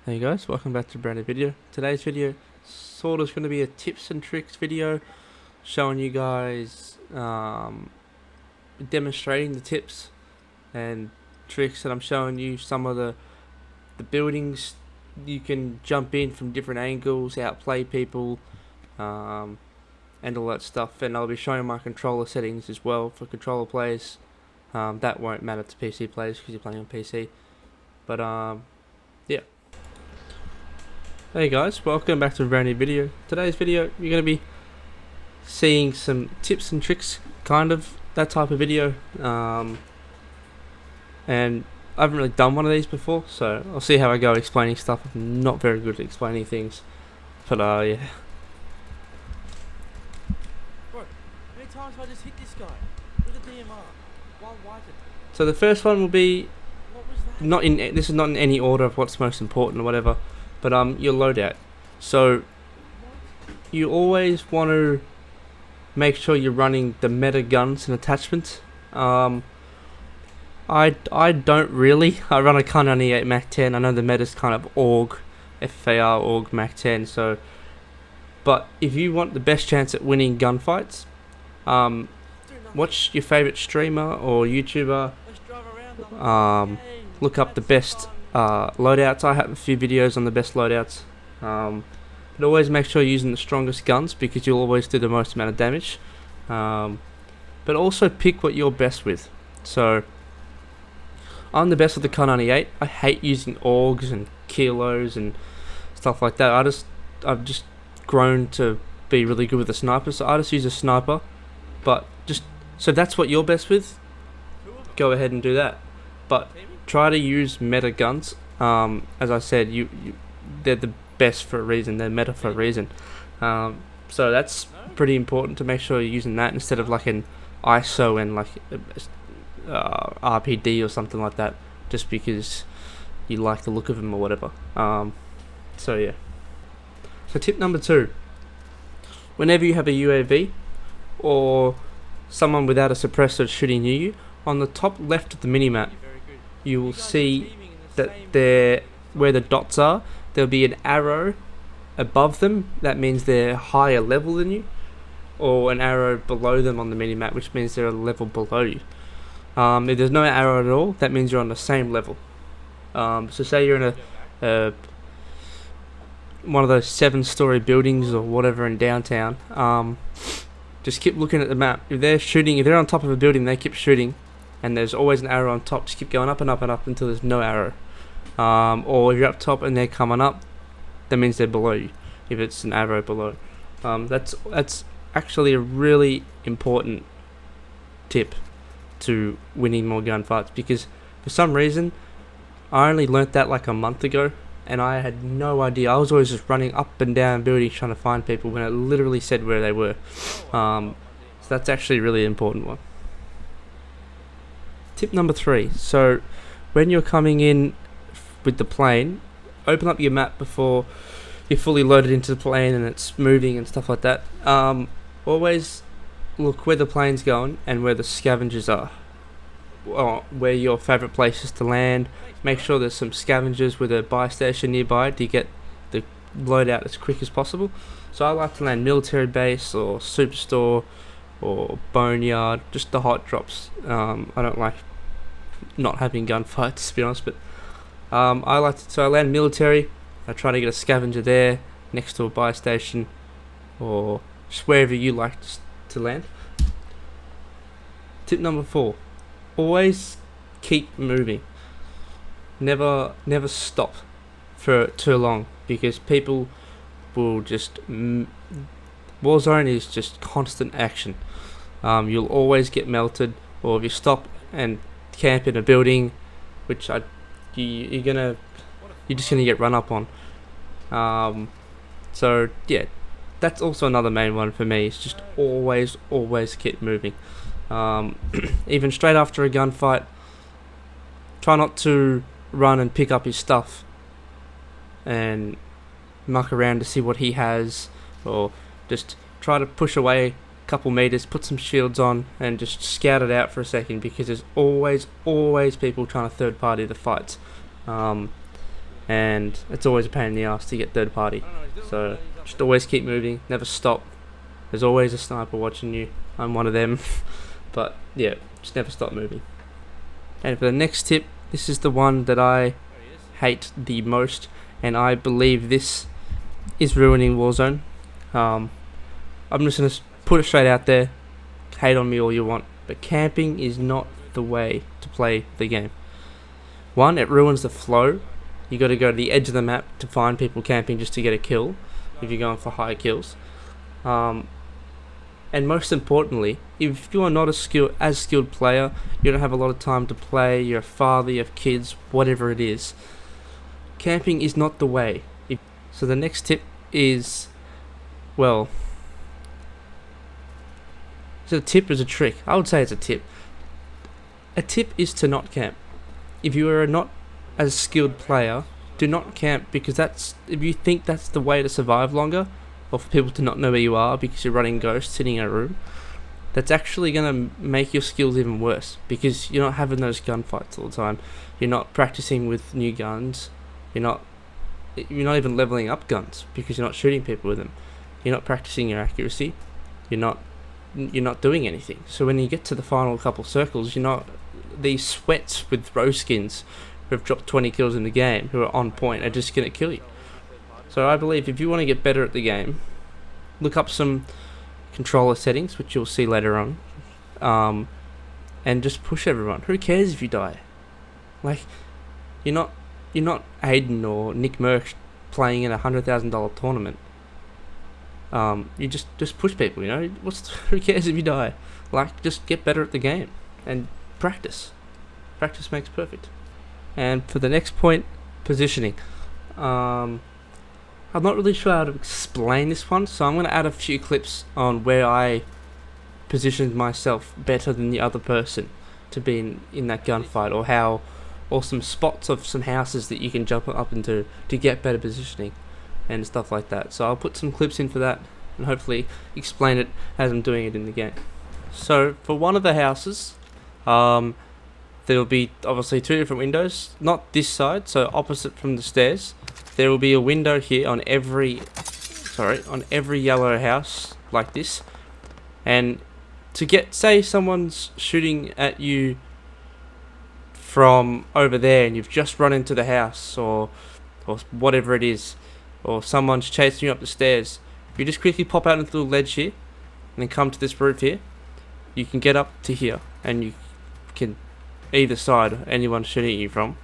Hey guys, welcome back to a brand new video. Today's video sort of going to be a tips and tricks video, showing you guys, demonstrating the tips and tricks that I'm showing you. Some of the buildings you can jump in from different angles, outplay people, and all that stuff. And I'll be showing my controller settings as well for controller players. That won't matter to PC players because you're playing on PC. But yeah. Hey guys, welcome back to a brand new video. Today's video, you're going to be seeing some tips and tricks, kind of that type of video. And I haven't really done one of these before, so I'll see how I go explaining stuff. I'm not very good at explaining things, but yeah. Bro, how many times have I just hit this guy with a DMR while wiping? So the first one will be What was that? this is not in any order of what's most important or whatever, but your loadout. So you always want to make sure you're running the meta guns and attachments. I don't really. I run a Kar 98 Mac 10. I know the meta's kind of AUG, FAR AUG Mac 10. So, but if you want the best chance at winning gunfights, watch your favorite streamer or YouTuber. Let's drive around. Look up the best loadouts. I have a few videos on the best loadouts. But always make sure you're using the strongest guns because you'll always do the most amount of damage. But also pick what you're best with. So I'm the best with the Kar 98. I hate using AUGs and kilos and stuff like that. I've just grown to be really good with a sniper, so I just use a sniper. But so that's what you're best with, go ahead and do that. But try to use meta guns. As I said, they're the best for a reason. They're meta for a reason. So that's pretty important to make sure you're using that instead of like an ISO and like RPD or something like that, just because you like the look of them or whatever. So yeah. So tip number 2: whenever you have a UAV or someone without a suppressor shooting near you, on the top left of the minimap, you will see that where the dots are, there'll be an arrow above them. That means they're higher level than you, or an arrow below them on the minimap, which means they're a level below you. If there's no arrow at all, that means you're on the same level. So say you're in a one of those 7-story buildings or whatever in downtown. Just keep looking at the map. If they're on top of a building, they keep shooting, and there's always an arrow on top. Just keep going up and up and up until there's no arrow. Or if you're up top and they're coming up, that means they're below you, if it's an arrow below. That's actually a really important tip to winning more gunfights, because for some reason I only learnt that like a month ago, and I had no idea. I was always just running up and down buildings trying to find people when it literally said where they were. So that's actually a really important one. Tip number 3: so when you're coming in with the plane, open up your map before you're fully loaded into the plane and it's moving and stuff like that. Always look where the plane's going and where the scavengers are, or where your favourite places to land. Make sure there's some scavengers with a buy station nearby to get the loadout as quick as possible. So I like to land military base or superstore or boneyard, just the hot drops. I don't like not having gunfights, to be honest, but so I land military. I try to get a scavenger there next to a buy station, or just wherever you like to land. Tip number 4: always keep moving. Never stop for too long, because people will just Warzone is just constant action. You'll always get melted, or if you stop and camp in a building, which you're just gonna get run up on. So yeah, that's also another main one for me. It's just always keep moving. Even straight after a gunfight, try not to run and pick up his stuff and muck around to see what he has, or just try to push away a couple meters, put some shields on, and just scout it out for a second, because there's always people trying to third party the fights. and it's always a pain in the ass to get third party. So just always keep moving, never stop. There's always a sniper watching you. I'm one of them. But yeah, just never stop moving. And for the next tip, this is the one that I hate the most, and I believe this is ruining Warzone. I'm just going to put it straight out there. Hate on me all you want, but camping is not the way to play the game. One, it ruins the flow. You got to go to the edge of the map to find people camping just to get a kill if you're going for high kills. And most importantly, if you are not a skilled player, you don't have a lot of time to play, you're a father, you have kids, whatever it is, camping is not the way. So the next tip is, well, is it a tip or is it a trick? I would say it's a tip. A tip is to not camp. If you are not a skilled player, do not camp, because if you think that's the way to survive longer, or for people to not know where you are because you're running Ghost sitting in a room, that's actually going to make your skills even worse, because you're not having those gunfights all the time. You're not practicing with new guns. You're not even leveling up guns because you're not shooting people with them. You're not practicing your accuracy. You're not doing anything. So when you get to the final couple circles, these sweats with rose skins who have dropped 20 kills in the game, who are on point, are just going to kill you. So I believe if you want to get better at the game, look up some controller settings, which you'll see later on, and just push everyone. Who cares if you die? Like, you're not Aiden or Nick Merckx playing in a $100,000 tournament. You just push people. Who cares if you die? Like, just get better at the game and practice. Practice makes perfect. And for the next point, positioning. I'm not really sure how to explain this one, so I'm going to add a few clips on where I positioned myself better than the other person to be in that gunfight, or some spots of some houses that you can jump up into to get better positioning and stuff like that. So I'll put some clips in for that and hopefully explain it as I'm doing it in the game. So for one of the houses, there will be obviously two different windows, not this side, so opposite from the stairs. There will be a window here on every yellow house like this. And say someone's shooting at you from over there and you've just run into the house or whatever it is, or someone's chasing you up the stairs, you just quickly pop out into the little ledge here and then come to this roof here. You can get up to here and you can either side anyone shooting at you from.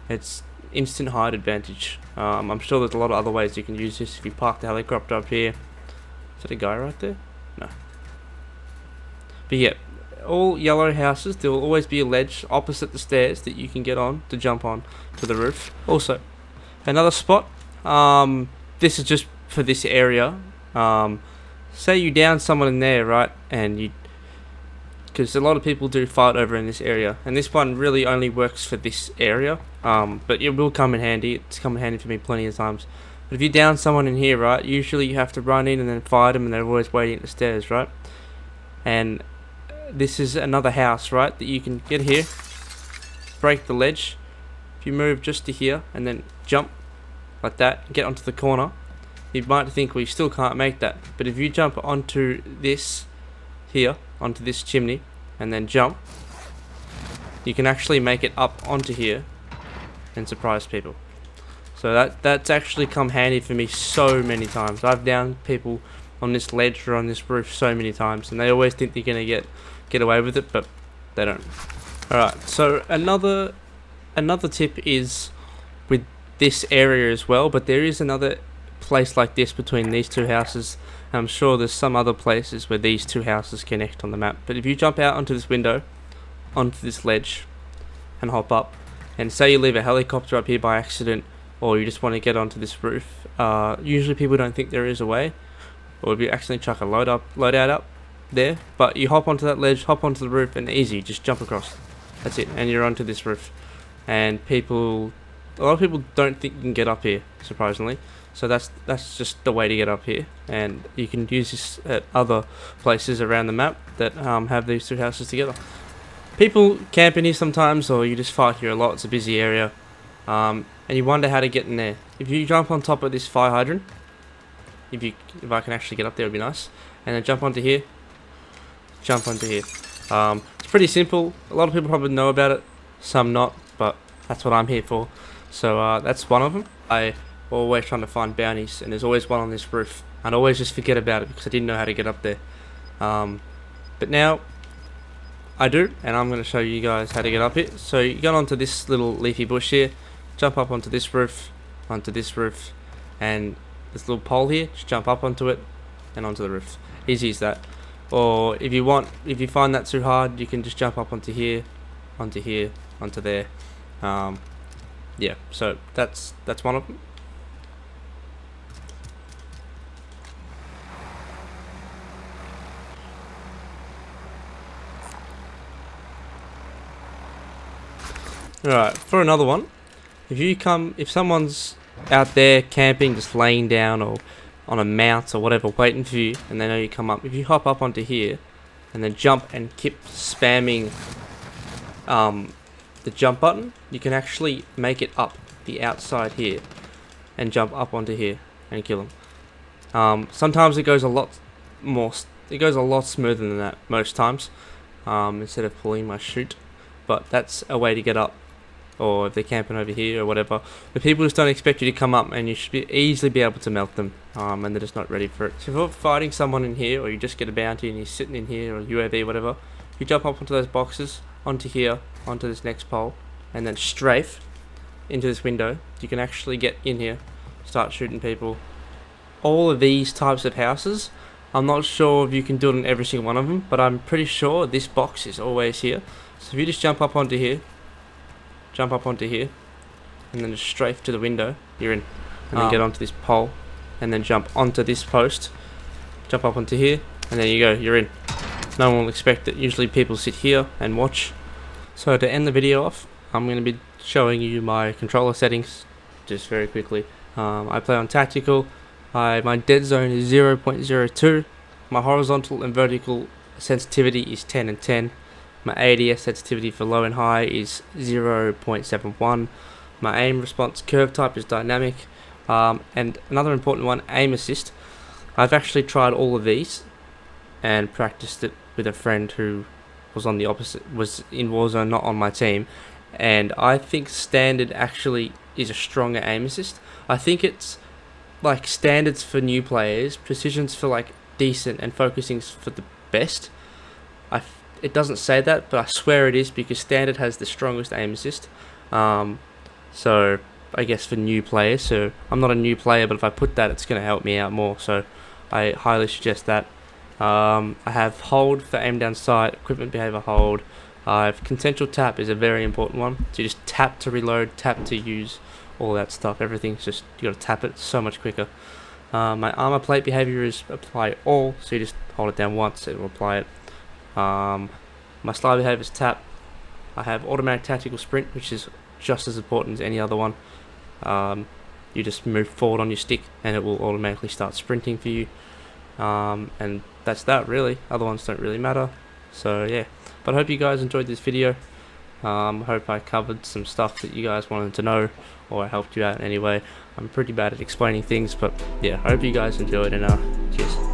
It's instant height advantage. I'm sure there's a lot of other ways you can use this. If you park the helicopter up here, is that a guy right there? No. But yeah, all yellow houses, there will always be a ledge opposite the stairs that you can get on to jump on to the roof. Also, another spot, this is just for this area. Say you down someone in there, right, and because a lot of people do fight over in this area, and this one really only works for this area, but it will come in handy. It's come in handy for me plenty of times. But if you down someone in here, right, usually you have to run in and then fight them, and they're always waiting at the stairs, right? And this is another house, right, that you can get here, break the ledge. If you move just to here and then jump like that, get onto the corner, you might think, well, you still can't make that. But if you jump onto this here, onto this chimney, and then jump, you can actually make it up onto here and surprise people. So that's actually come handy for me so many times. I've downed people on this ledge or on this roof so many times, and they always think they're gonna get away with it, but they don't. Alright, so another tip is with this area as well, but there is another place like this between these two houses. I'm sure there's some other places where these two houses connect on the map. But if you jump out onto this window, onto this ledge, and hop up, and say you leave a helicopter up here by accident, or you just want to get onto this roof, usually people don't think there is a way, or if you accidentally chuck a loadout up there, but you hop onto that ledge, hop onto the roof, and easy, just jump across. That's it, and you're onto this roof. And a lot of people don't think you can get up here, surprisingly. So that's just the way to get up here, and you can use this at other places around the map that have these two houses together. People camp in here sometimes, or you just fight here a lot. It's a busy area. and you wonder how to get in there. If you jump on top of this fire hydrant, if I can actually get up there, it'd be nice. And then jump onto here, jump onto here. It's pretty simple. A lot of people probably know about it, some not, but that's what I'm here for. So that's one of them. I always trying to find bounties, and there's always one on this roof. I'd always just forget about it because I didn't know how to get up there. But now I do, and I'm going to show you guys how to get up it. So you go onto this little leafy bush here, jump up onto this roof, and this little pole here, just jump up onto it and onto the roof. Easy as that. Or if you find that too hard, you can just jump up onto here, onto there. Yeah, so that's one of them. Alright, for another one, if someone's out there camping, just laying down or on a mount or whatever, waiting for you, and they know you come up, if you hop up onto here and then jump and keep spamming the jump button, you can actually make it up the outside here and jump up onto here and kill them. Sometimes it goes a lot smoother than that most times, instead of pulling my chute, but that's a way to get up. Or if they're camping over here or whatever, the people just don't expect you to come up, and you should easily be able to melt them, and they're just not ready for it. So if you're fighting someone in here, or you just get a bounty and you're sitting in here, or UAV, whatever, you jump up onto those boxes, onto here, onto this next pole, and then strafe into this window. You can actually get in here, start shooting people. All of these types of houses, I'm not sure if you can do it in every single one of them, but I'm pretty sure this box is always here. So if you just jump up onto here, and then just strafe to the window, you're in. And then get onto this pole, and then jump onto this post, jump up onto here, and there you go, you're in. No one will expect it. Usually people sit here and watch. So to end the video off, I'm going to be showing you my controller settings just very quickly. I play on tactical. My dead zone is 0.02. My horizontal and vertical sensitivity is 10 and 10. My ADS sensitivity for low and high is 0.71. My aim response curve type is dynamic. And another important one, aim assist. I've actually tried all of these and practiced it with a friend who was in Warzone, not on my team. And I think standard actually is a stronger aim assist. I think it's like standards for new players, precision's for like decent, and focusing's for the best. It doesn't say that, but I swear it is, because standard has the strongest aim assist. So I guess for new players. So I'm not a new player, but if I put that, it's going to help me out more. So I highly suggest that. I have hold for aim down sight, equipment behavior hold. I have consensual tap is a very important one. So you just tap to reload, tap to use, all that stuff. Everything's just, you got to tap it so much quicker. My armor plate behavior is apply all, so you just hold it down once, it will apply it. My slide behavior is tap. I have automatic tactical sprint, which is just as important as any other one. You just move forward on your stick and it will automatically start sprinting for you. And that's that really. Other ones don't really matter. So yeah, but I hope you guys enjoyed this video. I hope I covered some stuff that you guys wanted to know, or I helped you out in any way. I'm pretty bad at explaining things, but yeah, I hope you guys enjoyed, and cheers.